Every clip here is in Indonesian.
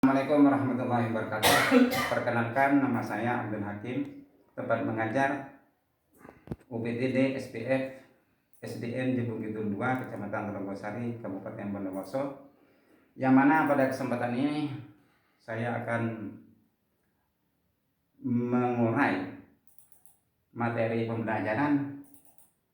Assalamualaikum warahmatullahi wabarakatuh. Perkenalkan, nama saya Abdul Hakim, tempat mengajar UPTD SPF SDN Jebung Kidul 2, Kecamatan Telogosari, Kabupaten Bondowoso. Yang mana pada kesempatan ini saya akan mengurai materi pembelajaran.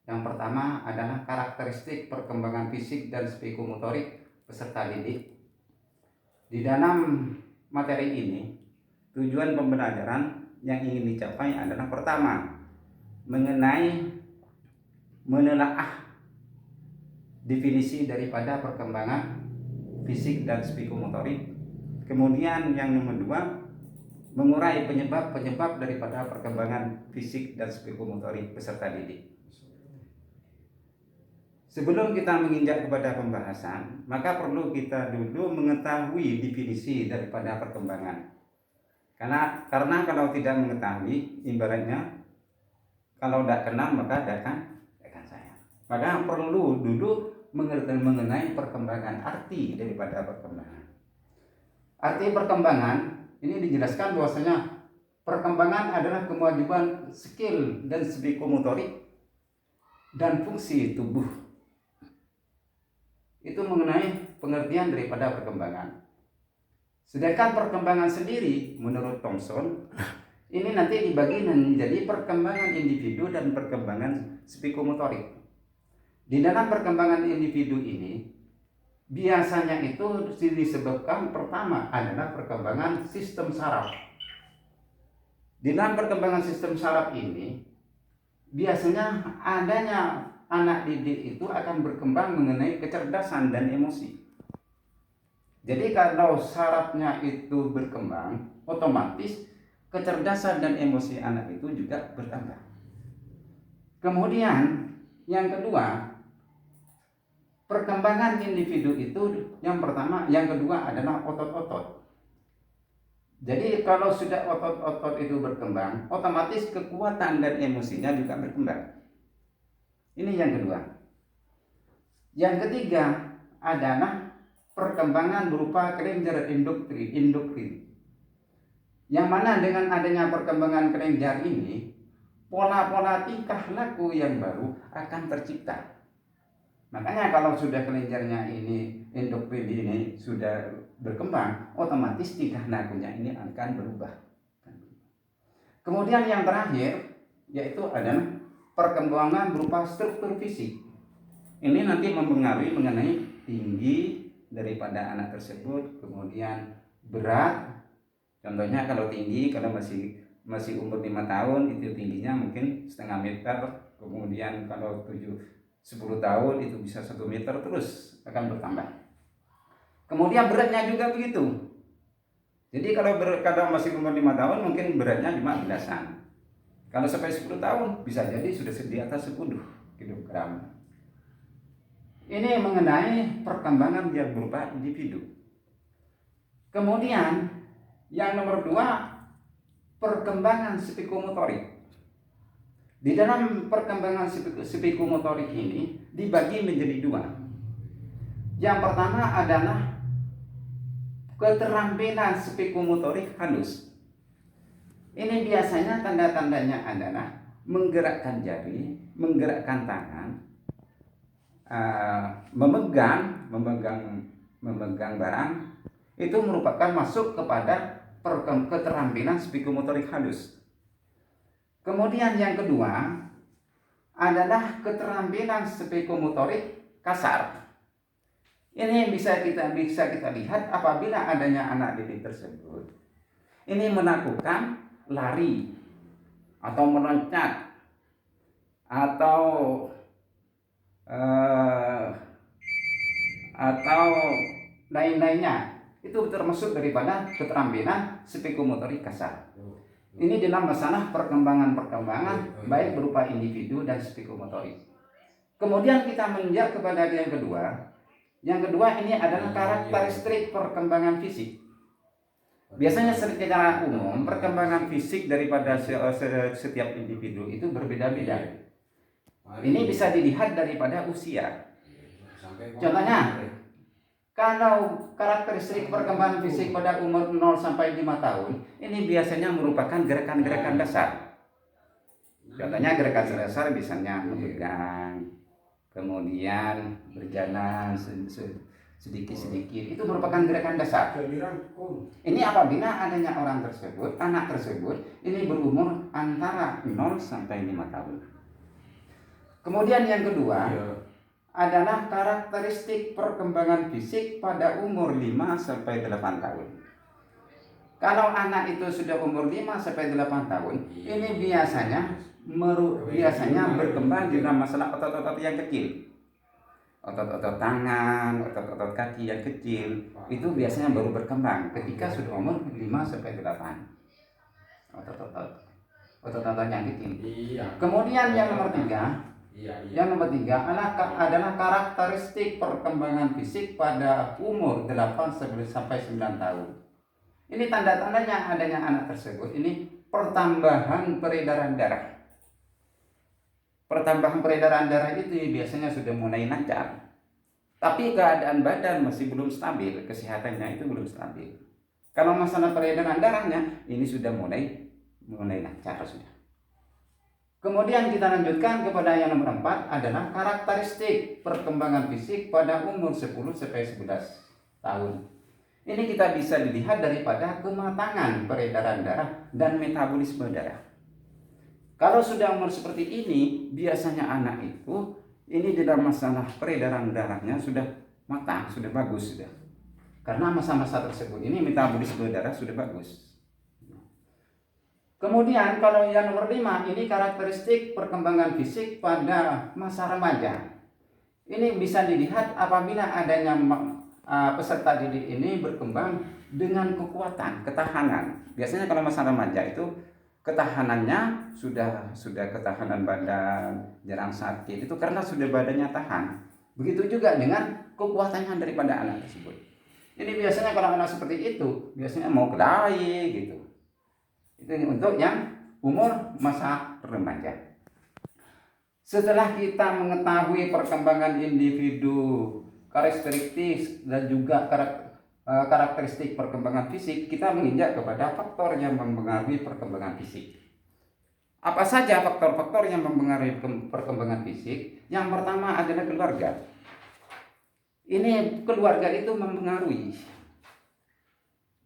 Yang pertama adalah karakteristik perkembangan fisik dan psikomotorik peserta didik. Di dalam materi ini, tujuan pembelajaran yang ingin dicapai adalah pertama, menelaah definisi daripada perkembangan fisik dan psikomotorik. Kemudian yang nomor dua, mengurai penyebab-penyebab daripada perkembangan fisik dan psikomotorik peserta didik. Sebelum kita menginjak kepada pembahasan, maka perlu kita dulu mengetahui definisi daripada perkembangan. Karena kalau tidak mengetahui, ibaratnya kalau tidak kenal maka akan sayang. Maka perlu dulu mengerti mengenai perkembangan, arti daripada perkembangan. Arti perkembangan ini dijelaskan bahwasanya perkembangan adalah kemajuan skill dan psikomotorik dan fungsi tubuh. Itu mengenai pengertian daripada perkembangan. Sedangkan perkembangan sendiri menurut Thomson ini nanti dibagi menjadi perkembangan individu dan perkembangan psikomotorik. Di dalam perkembangan individu ini biasanya itu disebabkan pertama adalah perkembangan sistem saraf. Di dalam perkembangan sistem saraf ini biasanya adanya anak didik itu akan berkembang mengenai kecerdasan dan emosi. Jadi kalau sarafnya itu berkembang, otomatis kecerdasan dan emosi anak itu juga bertambah. Kemudian yang kedua, perkembangan individu itu yang kedua adalah otot-otot. Jadi kalau sudah otot-otot itu berkembang, otomatis kekuatan dan emosinya juga berkembang. Ini yang kedua. Yang ketiga adalah perkembangan berupa kelenjar endokrin. Yang mana dengan adanya perkembangan kelenjar ini, pola-pola tingkah laku yang baru akan tercipta. Makanya kalau sudah kelenjarnya ini, endokrin ini sudah berkembang, otomatis tingkah lakunya ini akan berubah. Kemudian yang terakhir yaitu adalah perkembangan berupa struktur fisik. Ini nanti mempengaruhi mengenai tinggi daripada anak tersebut, kemudian berat. Contohnya kalau tinggi, kalau masih umur 5 tahun itu tingginya mungkin setengah meter, kemudian kalau 10 tahun itu bisa 1 meter, terus akan bertambah. Kemudian beratnya juga begitu. Jadi kalau masih umur 5 tahun mungkin beratnya 5 belasan. Kalau sampai 10 tahun bisa jadi sudah di atas 10 kilogram. Ini mengenai perkembangan yang berupa individu. Kemudian yang nomor 2, perkembangan psikomotorik. Di dalam perkembangan psikomotorik ini dibagi menjadi 2. Yang pertama adalah keterampilan psikomotorik halus. Ini biasanya tanda-tandanya adalah menggerakkan jari, menggerakkan tangan, memegang barang. Itu merupakan masuk kepada keterampilan psikomotorik halus. Kemudian yang kedua adalah keterampilan psikomotorik kasar. Ini bisa kita lihat apabila adanya anak didik tersebut ini melakukan lari atau meloncat atau lain-lainnya, itu termasuk daripada keterampilan psikomotorik kasar. Ini dalam masalah perkembangan baik berupa individu dan psikomotorik. Kemudian kita menginjak kepada yang kedua. Yang kedua ini adalah karakteristik perkembangan fisik. Biasanya secara umum perkembangan fisik daripada setiap individu itu berbeda-beda. Ini bisa dilihat daripada usia. Contohnya Kalau karakteristik perkembangan fisik pada umur 0 sampai 5 tahun, ini biasanya merupakan gerakan-gerakan dasar. Contohnya gerakan dasar misalnya memegang, kemudian berjalan sedikit-sedikit, itu merupakan gerakan dasar. Ini apabila adanya orang tersebut, anak tersebut, ini berumur antara 0 sampai 5 tahun. Kemudian yang kedua, adalah karakteristik perkembangan fisik pada umur 5 sampai 8 tahun. Kalau anak itu sudah umur 5 sampai 8 tahun, ini biasanya berkembang dalam masalah otot-otot yang kecil. Otot-otot tangan, otot-otot kaki yang kecil, itu biasanya baru berkembang ketika sudah umur 5 sampai 8. Otot-otot yang kecil. Kemudian yang nomor 3, yang nomor 3 adalah karakteristik perkembangan fisik pada umur 8 sampai 9 tahun. Ini tanda-tandanya adanya anak tersebut ini pertambahan peredaran darah. Pertambahan peredaran darah itu biasanya sudah mulai lancar. Tapi keadaan badan masih belum stabil, kesehatannya itu belum stabil. Kalau masalah peredaran darahnya ini sudah mulai lancar sudah. Kemudian kita lanjutkan kepada yang nomor 4 adalah karakteristik perkembangan fisik pada umur 10 sampai 11 tahun. Ini kita bisa dilihat daripada kematangan peredaran darah dan metabolisme darah. Kalau sudah umur seperti ini, biasanya anak itu ini dalam masalah peredaran darahnya sudah matang, sudah bagus sudah. Karena masa-masa tersebut ini metabolisme darah sudah bagus. Kemudian kalau yang nomor 5 ini karakteristik perkembangan fisik pada masa remaja. Ini bisa dilihat apabila adanya peserta didik ini berkembang dengan kekuatan, ketahanan. Biasanya kalau masa remaja itu ketahanannya sudah ketahanan badan, jarang sakit. Itu karena sudah badannya tahan. Begitu juga dengan kekuatannya daripada anak tersebut. Ini biasanya kalau anak seperti itu biasanya mau kelahi gitu. Itu untuk yang umur masa remaja. Setelah kita mengetahui perkembangan individu, karakteristik dan juga karakteristik perkembangan fisik, kita menginjak kepada faktor yang mempengaruhi perkembangan fisik. Apa saja faktor-faktor yang mempengaruhi perkembangan fisik? Yang pertama adalah keluarga. Ini keluarga itu mempengaruhi.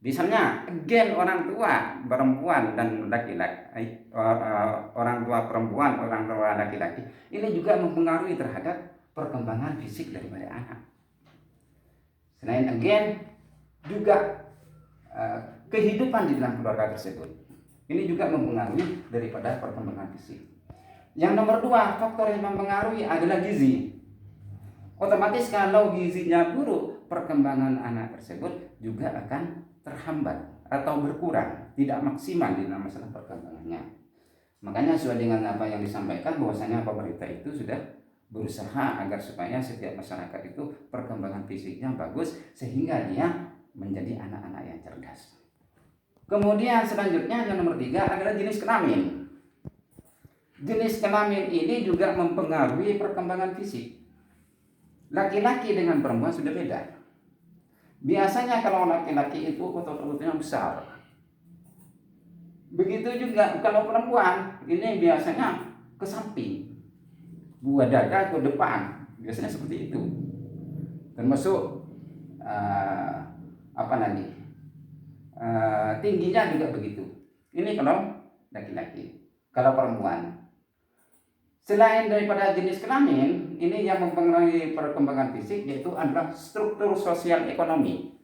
Misalnya gen orang tua perempuan dan laki-laki, orang tua perempuan, orang tua laki-laki, ini juga mempengaruhi terhadap perkembangan fisik daripada anak. Selain gen, juga kehidupan di dalam keluarga tersebut, ini juga mempengaruhi daripada perkembangan fisik. Yang nomor 2, faktor yang mempengaruhi adalah gizi. Otomatis kalau gizinya buruk, perkembangan anak tersebut juga akan terhambat atau berkurang, tidak maksimal di dalam masalah perkembangannya. Makanya sesuai dengan apa yang disampaikan bahwasanya pemerintah itu sudah berusaha agar supaya setiap masyarakat itu perkembangan fisiknya bagus sehingga dia menjadi anak-anak yang cerdas. Kemudian selanjutnya yang nomor 3 adalah jenis kelamin. Jenis kelamin ini juga mempengaruhi perkembangan fisik. Laki-laki dengan perempuan sudah beda. Biasanya kalau laki-laki itu otot-ototnya besar. Begitu juga kalau perempuan, ini biasanya ke samping, buah dada ke depan, biasanya seperti itu. Termasuk tingginya juga begitu. Ini kalau laki-laki. Kalau perempuan, selain daripada jenis kelamin, ini yang mempengaruhi perkembangan fisik yaitu adalah struktur sosial ekonomi.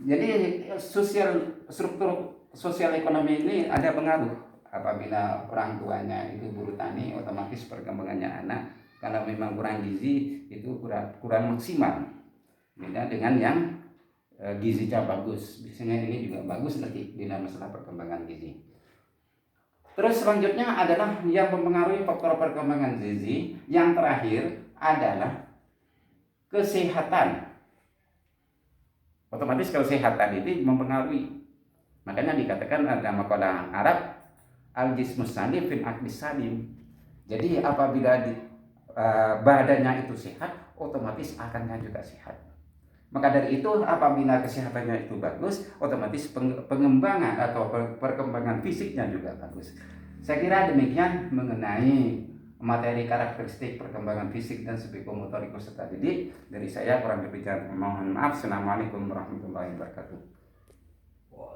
Jadi struktur sosial ekonomi ini ada pengaruh. Apabila orang tuanya itu buruh tani, otomatis perkembangannya anak kalau memang kurang gizi itu kurang maksimal. Beda dengan yang gizinya bagus. Biasanya ini juga bagus nanti dalam masalah perkembangan gizi. Terus selanjutnya adalah yang mempengaruhi faktor perkembangan gizi. Yang terakhir adalah kesehatan. Otomatis kesehatan itu mempengaruhi. Makanya dikatakan ada makalah Arab al-jismus salim fil aqlis salim. Jadi apabila badannya itu sehat, otomatis akannya juga sehat. Maka dari itu apabila kesehatannya itu bagus, otomatis pengembangan atau perkembangan fisiknya juga bagus. Saya kira demikian mengenai materi karakteristik perkembangan fisik dan psikomotorikus serta didik. Dari saya kurang lebih mohon maaf. Assalamualaikum warahmatullahi wabarakatuh.